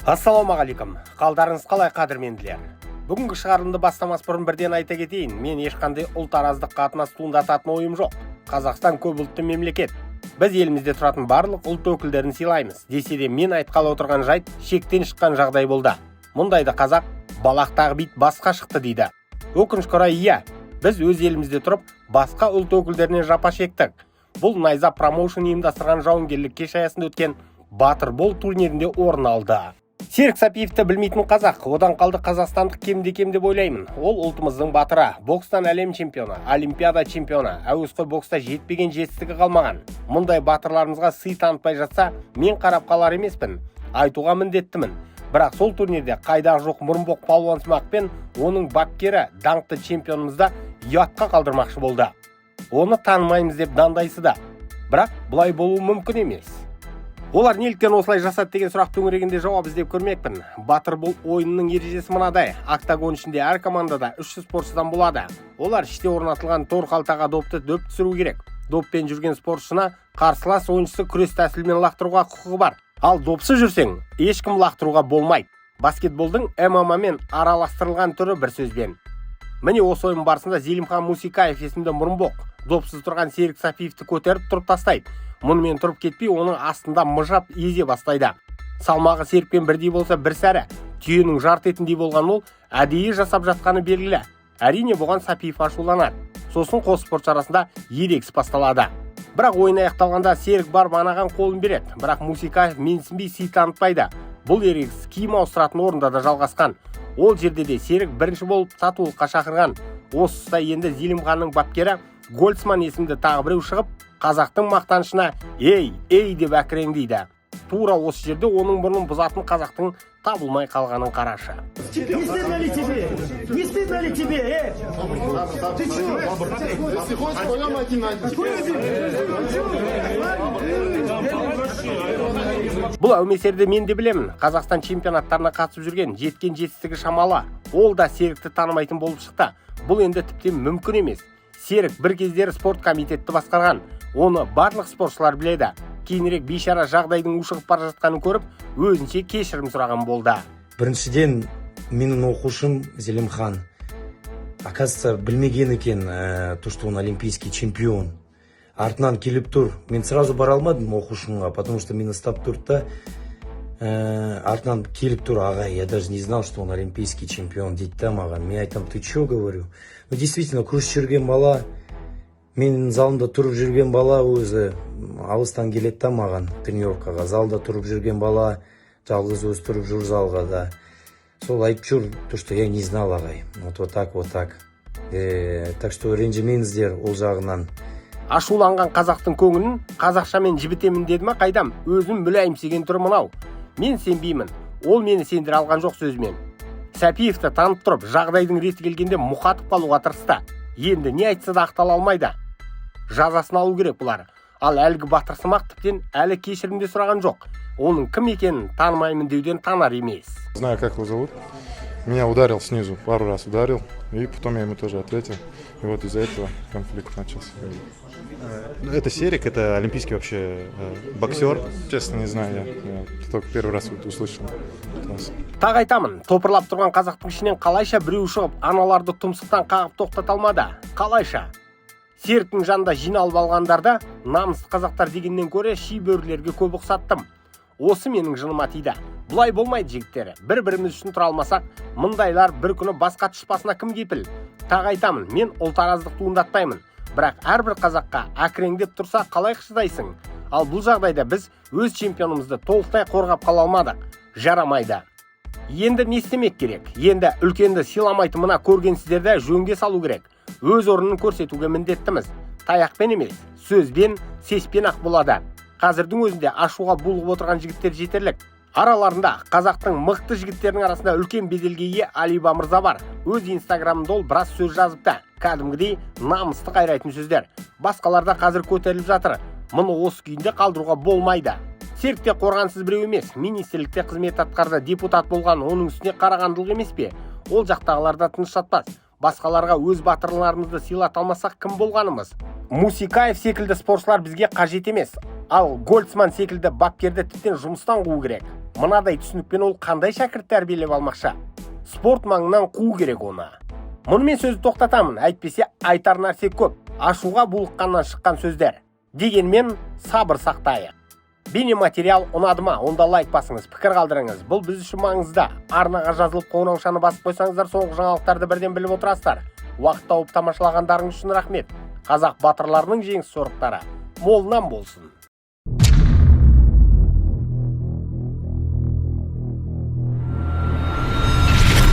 Ассалаумағалейкум. Қалдарыңыз қалай, қадірменділер? Бүгінгі шығарылымды бастамас бұрын бірден айта кетейін. Мен ешқандай ұлт араздық қатынас туындататын ойым жоқ. Қазақстан көп ұлтты мемлекет. Біз елімізде тұратын барлық ұлт өкілдерін сыйлаймыз. Десе де мен айтқалы отырған жайт шектен шыққан жағдай болды. Мұндайда қазақ балақтағы бит басқа шықты дейді. Өкінішке орай иә, біз өз елімізде тұрып басқа ұлт өкілдеріне жапа шектік. Бұл Найза промоушн ұйымдастырған жауынгерлік кеш аясында өткен Батыр бол турнирінде орын алды. Серік Сапиевті білмейтін қазақ, одан қалды қазақстандық кемде-кем деп ойлаймын. Ол ұлтымыздың батыры, бокстан әлем чемпионы, олимпиада чемпионы, әуесқой бокста жетпеген жетістігі қалмаған. Мұндай батырларымызға сый танытпай жатса, мен қарап қалар емеспін. Айтуға міндеттімін. Бірақ сол турнирде қайдағы жоқ Мұрынбоқ палуансымақпен оның бапкері даңқты чемпионымызды ұятқа қалдырмақшы болды. Оны танымаймыз деп дандайсыды. Бірақ бұлай болуы мүмкін емес. Олар неліктен осылай жасады деген сұрақ төңірегінде жауап іздеп көрмекпін. Батыр бол ойынының ережесі мынадай. Октагон ішінде әр командада 300 спортшыдан болады. Олар іште орнатылған тор қалтаға допты дөп түсіру керек. Доппен жүрген спортшына қарсылас ойыншысы күрес тәсілімен лақтыруға құқығы бар. Ал допсыз жүрсең, ешкім лақтыруға болмайды. Баскетболдың ММА мен араластырылған түрі бір сөзбен. Міне осы ойын барысында Зелимхан Мусикаев есімді Мұрынбоқ допсыз тұрған Серік Сапиевті көтеріп тұрып тастайды. Мұнымен тұрып кетпей, оның астында мыжап езе бастайды. Салмағы Серікпен бірдей болса бір сәрі, түйенің жарт етіндей болған ол әдейі жасап жатқаны белгілі. Әрине бұған Сапиев ашуланады. Сосын қос спортшы арасында ерегіс басталады. Бірақ ойын аяқталғанда Серік барып анаған қолын береді. Бірақ Мусикаев менсінбей сый танытпайды. Бұл ерегіс киім ауыстыратын орында да жалғасқан. Ол жерде де Серік бірінші болып татулыққа шақырған. Осы тұста енді Зелимханның бапкері Гольцман есімді тағы біреу шығып, қазақтың мақтанышына ей деп әкіреңдейді. Тура осы жерде оның бұрнын бұзатын қазақтың табылмай қалғанын қарашы. Не стыдно ли тебе? Не стыдно ли тебе? Ты чего? Если хочешь, пойдем один на один. Бұл әумесерді мен де білемін. Қазақстан чемпионаттарына қатысып жүрген, жеткен жетістігі шамалы. Ол да Серікті танымайтын болып шықты. Бұл енді тіптен мүмкін емес. Серік бір кездері спорт комитетті басқарған. Оны барлық спортшылар біледі. Кейінірек бейшара жағдайдың ушығып бара жатқанын көріп, өзінше кешірім сұраған болды. Біріншіден, менің оқушым Зелимхан. Оказывается, білмеген екен, то, что он олимпийский чемпион. Артынан келіп тұр. Мен сразу бара алмадым оқушымға, потому что мені ұстап тұрды да, артынан келіп тұр, ағай, я даже не знал, что он олимпийский чемпион дейді да маған. Мен айтам, ты чё, говорю? Ну, действительно, күрес жүрген бала, мен залында тұрып жүрген бала өзі алыстан келеді да маған тренировкаға. Залда тұрып жүрген бала жалғыз өзі тұрып жүр залға да. Сол айтып жүр, то, что я не знал, ағай. Вот так, вот так. Так что ренжімеңіздер ол жағынан. Ашуланған қазақтың көңілін қазақшамен жібітемін деді ма қайдам? Өзім мүләйімсеген тұр мынау. Мен сенбеймін. Ол мені сендіре алған жоқ сөзімен. Сапиевті танып тұрып, жағдайдың реті келгенде мұқатып қалуға тырысты. Енді не айтса да ақтала алмайды. Жазасын алу керек бұлар. Ал әлгі батырсымақ тіптен әлі кешірімде сұраған жоқ. Оның кім екенін танымаймын деуден танар емес. Знаю, как его зовут. Меня ударил снизу, пару раз ударил, и потом я ему тоже ответил. И вот из-за этого конфликт начался. Это Серик, это олимпийский вообще боксер. Честно, не знаю, я только первый раз вот услышал. Тағы айтамын, топырлап тұрған қазақтың ішінен қалайша біреу шығып, аналарды тұмсықтан қағып тоқтата алмады. Қалайша? Серіктің жанында жиналып алғандарда намысты қазақтар дегеннен көре шибөрілерге көп ұқсаттым. Осы менің жыныма тиді. Бұлай болмайды жігіттері. Бір-біріміз үшін тұра алмасақ, мұндайлар бір күні басқа тұшпасына кім кепіл? Тағы айтамын, мен ұлтараздық туындатпаймын. Бірақ әрбір қазаққа әкіреңдеп тұрса қалай шыдайсың? Ал бұл жағдайда біз өз чемпионымызды толықтай қорғап қала алмадық. Жарамайды. Енді не істемек керек? Енді үлкенді сыйламайтын мына көргенсіздерді жөнге салу керек. Өз орнын көрсетуге міндеттіміз. Таяқпен емес, сөзбен, сеспен ақ болады. Қазірдің өзінде ашуға булығып отырған жігіттер жетерлік. Араларында қазақтың мықты жігіттерінің арасында үлкен беделге ие Алиба мырза бар. Өз инстаграмында ол біраз сөз жазыпты. Кәдімгідей намысты қайрайтын сөздер. Басқаларда қазір көтеріліп жатыр. Мұны осы күйінде қалдыруға болмайды. Серікте қорғансыз біреу емес, министрлікте қызмет атқарды, депутат болған, оның үстіне қарағандылық емес пе? Ол жақтағыларда тыныш жатпас. Басқаларға өз батырларымызды сыйлата алмасақ кім болғанымыз? Мусикаев секілді спортшылар бізге қажет емес. Ал Гольцман секілді бапкерді тіптен жұмыстан қуу керек. Мынадай түсінікпен ол қандай шәкірт тәрбиелеп алмақшы? Спорт маңынан қуу керек оны. Мұнымен сөзді тоқтатамын, әйтпесе айтар нәрсе көп. Ашуға булыққаннан шыққан сөздер. Дегенмен сабыр сақтайық. Бейнематериал ұнады ма? Онда лайк басыңыз, пікір қалдырыңыз. Бұл біз үшін маңызды. Арнаға жазылып қоңыраушаны басып қойсаңыздар, соңғы жаңалықтарды бірден біліп отырасыздар. Уақыт тауып тамашалағандарыңыз үшін рахмет. Қазақ батырларының жеңіс жорықтары молынан болсын.